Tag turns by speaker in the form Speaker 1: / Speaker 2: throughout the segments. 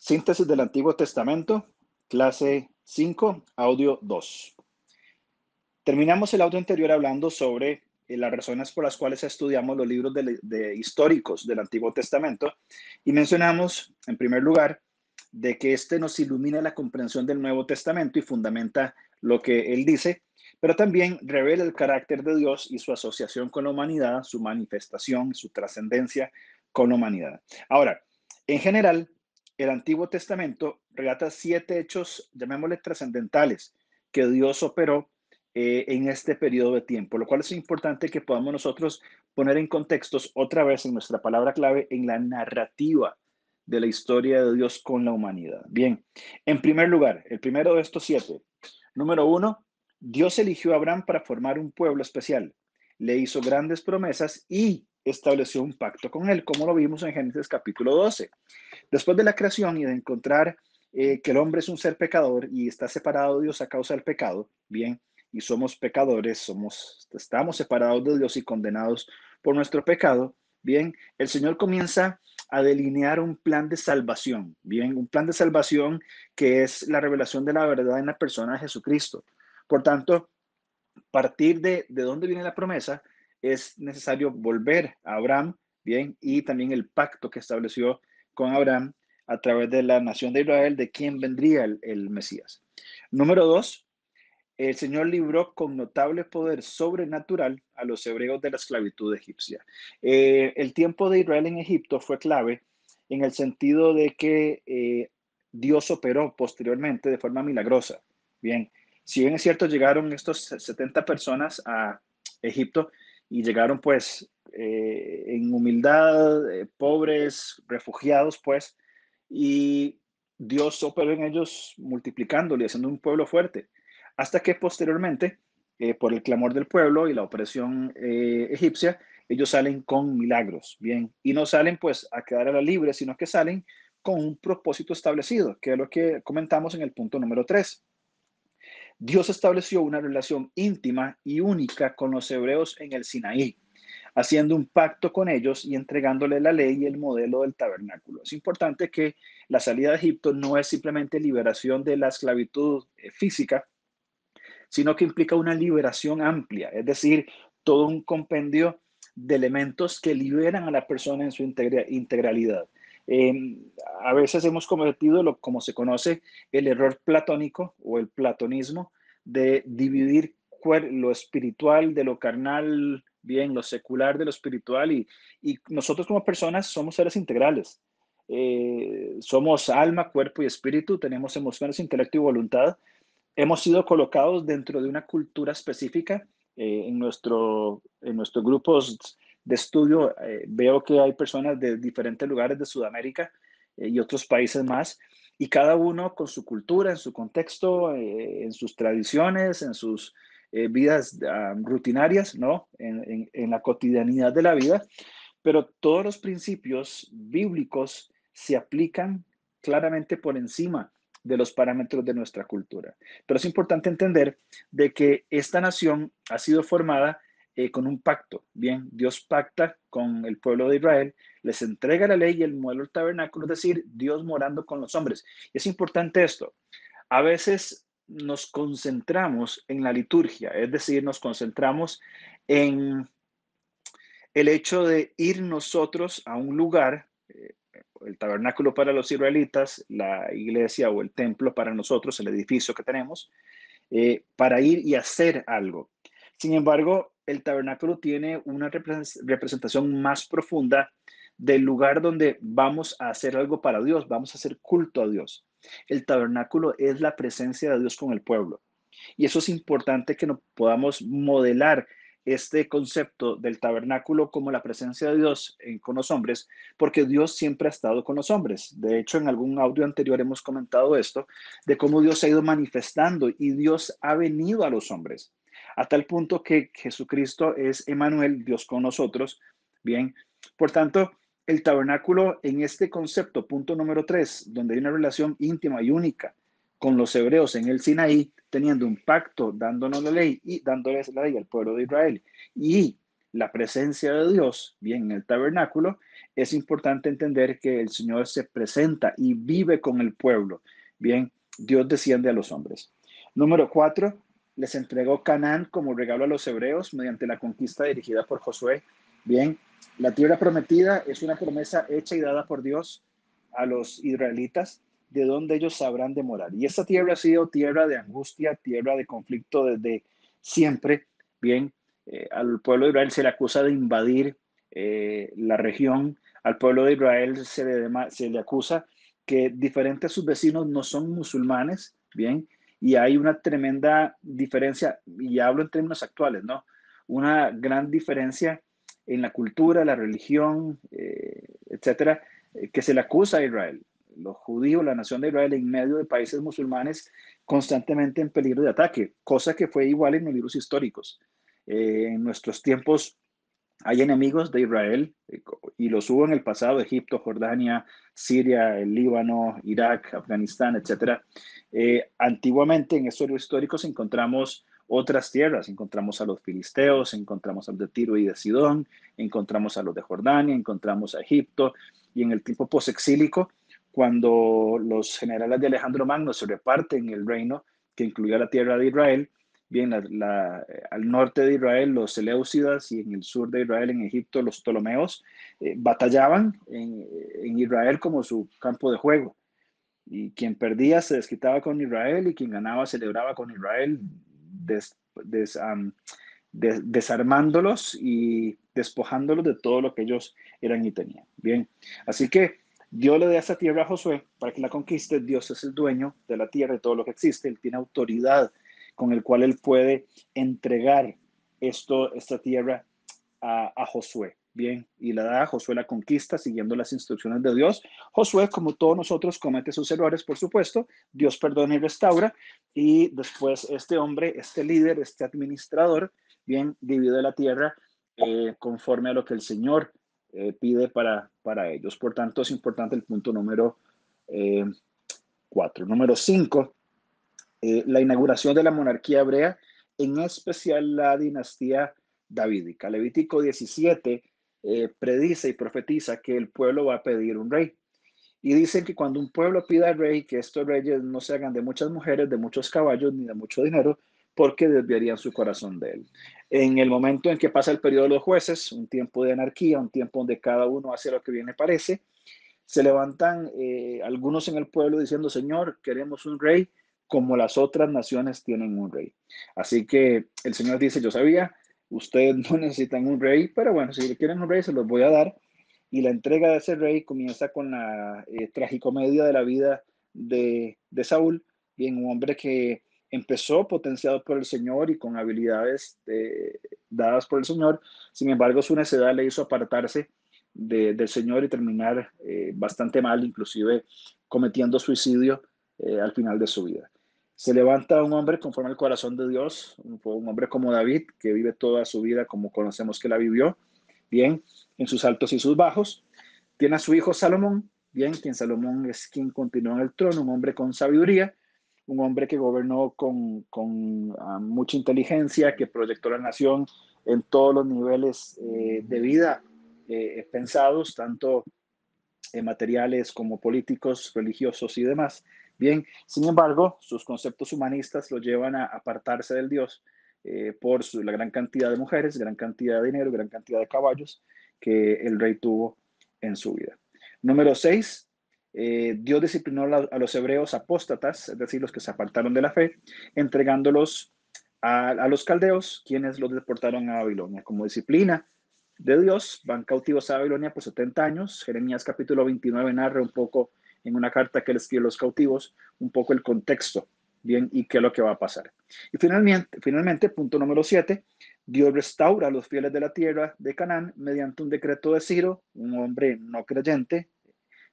Speaker 1: Síntesis del Antiguo Testamento, clase 5, audio 2. Terminamos el audio anterior hablando sobre las razones por las cuales estudiamos los libros de históricos del Antiguo Testamento y mencionamos, en primer lugar, de que este nos ilumina la comprensión del Nuevo Testamento y fundamenta lo que él dice, pero también revela el carácter de Dios y su asociación con la humanidad, su manifestación, su trascendencia con la humanidad. Ahora, en general, el Antiguo Testamento relata 7 hechos, llamémosle trascendentales, que Dios operó en este periodo de tiempo, lo cual es importante que podamos nosotros poner en contextos otra vez en nuestra palabra clave en la narrativa de la historia de Dios con la humanidad. Bien, en primer lugar, el primero de estos 7. Número 1, Dios eligió a Abraham para formar un pueblo especial. Le hizo grandes promesas y estableció un pacto con él, como lo vimos en Génesis capítulo 12. Después de la creación y de encontrar que el hombre es un ser pecador y está separado de Dios a causa del pecado, bien, y somos pecadores, estamos separados de Dios y condenados por nuestro pecado, bien, el Señor comienza a delinear un plan de salvación, bien, un plan de salvación que es la revelación de la verdad en la persona de Jesucristo. Por tanto, partir de dónde viene la promesa, es necesario volver a Abraham, bien, y también el pacto que estableció con Abraham a través de la nación de Israel, de quién vendría el Mesías. Número 2, el Señor libró con notable poder sobrenatural a los hebreos de la esclavitud egipcia. El tiempo de Israel en Egipto fue clave en el sentido de que Dios operó posteriormente de forma milagrosa. Bien, si bien es cierto, llegaron estos 70 personas a Egipto y llegaron pues en humildad, pobres, refugiados pues, y Dios operó en ellos multiplicándolo y haciendo un pueblo fuerte hasta que posteriormente, por el clamor del pueblo y la opresión egipcia, ellos salen con milagros, bien, y no salen pues a quedar a la libre, sino que salen con un propósito establecido, que es lo que comentamos en el punto número 3. Dios estableció una relación íntima y única con los hebreos en el Sinaí, haciendo un pacto con ellos y entregándole la ley y el modelo del tabernáculo. Es importante que la salida de Egipto no es simplemente liberación de la esclavitud física, sino que implica una liberación amplia, es decir, todo un compendio de elementos que liberan a la persona en su integralidad. Eh, a veces hemos cometido como se conoce, el error platónico o el platonismo de dividir lo espiritual de lo carnal, bien, lo secular de lo espiritual, y nosotros como personas somos seres integrales. Somos alma, cuerpo y espíritu, tenemos emociones, intelecto y voluntad. Hemos sido colocados dentro de una cultura específica. En nuestros grupos de estudio veo que hay personas de diferentes lugares de Sudamérica y otros países más, y cada uno con su cultura, en su contexto, en sus tradiciones, en sus vidas rutinarias, ¿no? En la cotidianidad de la vida, pero todos los principios bíblicos se aplican claramente por encima de los parámetros de nuestra cultura. Pero es importante entender de que esta nación ha sido formada con un pacto. Bien, Dios pacta con el pueblo de Israel, les entrega la ley y el modelo del tabernáculo, es decir, Dios morando con los hombres. Y es importante esto. A veces nos concentramos en la liturgia, es decir, nos concentramos en el hecho de ir nosotros a un lugar, el tabernáculo para los israelitas, la iglesia o el templo para nosotros, el edificio que tenemos, para ir y hacer algo. Sin embargo, el tabernáculo tiene una representación más profunda del lugar donde vamos a hacer algo para Dios, vamos a hacer culto a Dios. El tabernáculo es la presencia de Dios con el pueblo. Y eso es importante que nos podamos modelar este concepto del tabernáculo como la presencia de Dios con los hombres, porque Dios siempre ha estado con los hombres. De hecho, en algún audio anterior hemos comentado esto, de cómo Dios se ha ido manifestando y Dios ha venido a los hombres, a tal punto que Jesucristo es Emmanuel, Dios con nosotros. Bien, por tanto, el tabernáculo en este concepto, punto número 3, donde hay una relación íntima y única con los hebreos en el Sinaí, teniendo un pacto, dándonos la ley y dándoles la ley al pueblo de Israel. Y la presencia de Dios, bien, en el tabernáculo, es importante entender que el Señor se presenta y vive con el pueblo. Bien, Dios desciende a los hombres. Número 4, les entregó Canaán como regalo a los hebreos mediante la conquista dirigida por Josué. Bien, la tierra prometida es una promesa hecha y dada por Dios a los israelitas, de donde ellos sabrán de morar. Y esta tierra ha sido tierra de angustia, tierra de conflicto desde siempre. Bien, al pueblo de Israel se le acusa de invadir la región. Al pueblo de Israel se le acusa que diferentes a sus vecinos no son musulmanes. Bien, y hay una tremenda diferencia, y hablo en términos actuales, ¿no? Una gran diferencia en la cultura, la religión, etcétera, que se le acusa a Israel. Los judíos, la nación de Israel, en medio de países musulmanes, constantemente en peligro de ataque, cosa que fue igual en los libros históricos. En nuestros tiempos hay enemigos de Israel y los hubo en el pasado: Egipto, Jordania, Siria, el Líbano, Irak, Afganistán, etcétera. Antiguamente en estos históricos encontramos otras tierras, encontramos a los filisteos, encontramos a los de Tiro y de Sidón, encontramos a los de Jordania, encontramos a Egipto, y en el tiempo posexílico, cuando los generales de Alejandro Magno se reparten el reino que incluía la tierra de Israel, bien, al norte de Israel los Seleucidas y en el sur de Israel, en Egipto, los Ptolomeos, batallaban en Israel como su campo de juego. Y quien perdía se desquitaba con Israel y quien ganaba celebraba con Israel, desarmándolos y despojándolos de todo lo que ellos eran y tenían. Bien, así que Dios le da esa tierra a Josué para que la conquiste. Dios es el dueño de la tierra y todo lo que existe. Él tiene autoridad con el cual él puede entregar esta tierra a Josué. Bien, y la da a Josué, la conquista siguiendo las instrucciones de Dios. Josué, como todos nosotros, comete sus errores, por supuesto. Dios perdona y restaura. Y después este hombre, este líder, este administrador, bien, divide la tierra conforme a lo que el Señor pide para ellos. Por tanto, es importante el punto número 4. Número 5, la inauguración de la monarquía hebrea, en especial la dinastía davídica. Levítico 17 predice y profetiza que el pueblo va a pedir un rey. Y dicen que cuando un pueblo pida al rey, que estos reyes no se hagan de muchas mujeres, de muchos caballos, ni de mucho dinero, porque desviarían su corazón de él. En el momento en que pasa el periodo de los jueces, un tiempo de anarquía, un tiempo donde cada uno hace lo que bien le parece, se levantan algunos en el pueblo diciendo: Señor, queremos un rey como las otras naciones tienen un rey. Así que el Señor dice: yo sabía, ustedes no necesitan un rey, pero bueno, si quieren un rey se los voy a dar. Y la entrega de ese rey comienza con la tragicomedia de la vida de Saúl, bien, un hombre que empezó potenciado por el Señor y con habilidades dadas por el Señor. Sin embargo, su necedad le hizo apartarse del Señor y terminar bastante mal, inclusive cometiendo suicidio al final de su vida. Se levanta un hombre conforme al corazón de Dios, un hombre como David, que vive toda su vida como conocemos que la vivió, bien, en sus altos y sus bajos. Tiene a su hijo Salomón, bien, quien Salomón es quien continúa en el trono, un hombre con sabiduría, un hombre que gobernó con mucha inteligencia, que proyectó la nación en todos los niveles de vida pensados, tanto materiales como políticos, religiosos y demás. Bien, sin embargo, sus conceptos humanistas lo llevan a apartarse del Dios por la gran cantidad de mujeres, gran cantidad de dinero, gran cantidad de caballos que el rey tuvo en su vida. Número 6, Dios disciplinó a los hebreos apóstatas, es decir, los que se apartaron de la fe, entregándolos a los caldeos, quienes los deportaron a Babilonia. Como disciplina de Dios, van cautivos a Babilonia por 70 años. Jeremías capítulo 29 narra un poco en una carta que le escribe a los cautivos, un poco el contexto, bien, y qué es lo que va a pasar. Y finalmente punto número 7, Dios restaura a los fieles de la tierra de Canaán mediante un decreto de Ciro, un hombre no creyente,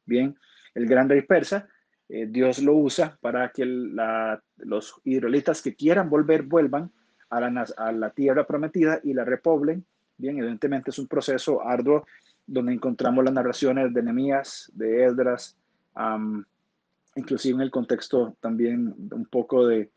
Speaker 1: bien, el gran rey persa. Dios lo usa para que los israelitas que quieran volver, vuelvan a la tierra prometida y la repoblen. Bien, evidentemente es un proceso arduo donde encontramos las narraciones de Nehemías, de Esdras, inclusive en el contexto también un poco de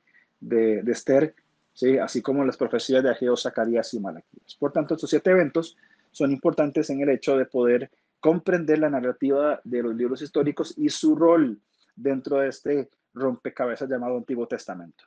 Speaker 1: Esther, ¿sí? Así como las profecías de Ageo, Zacarías y Malaquías. Por tanto, estos 7 eventos son importantes en el hecho de poder comprender la narrativa de los libros históricos y su rol dentro de este rompecabezas llamado Antiguo Testamento.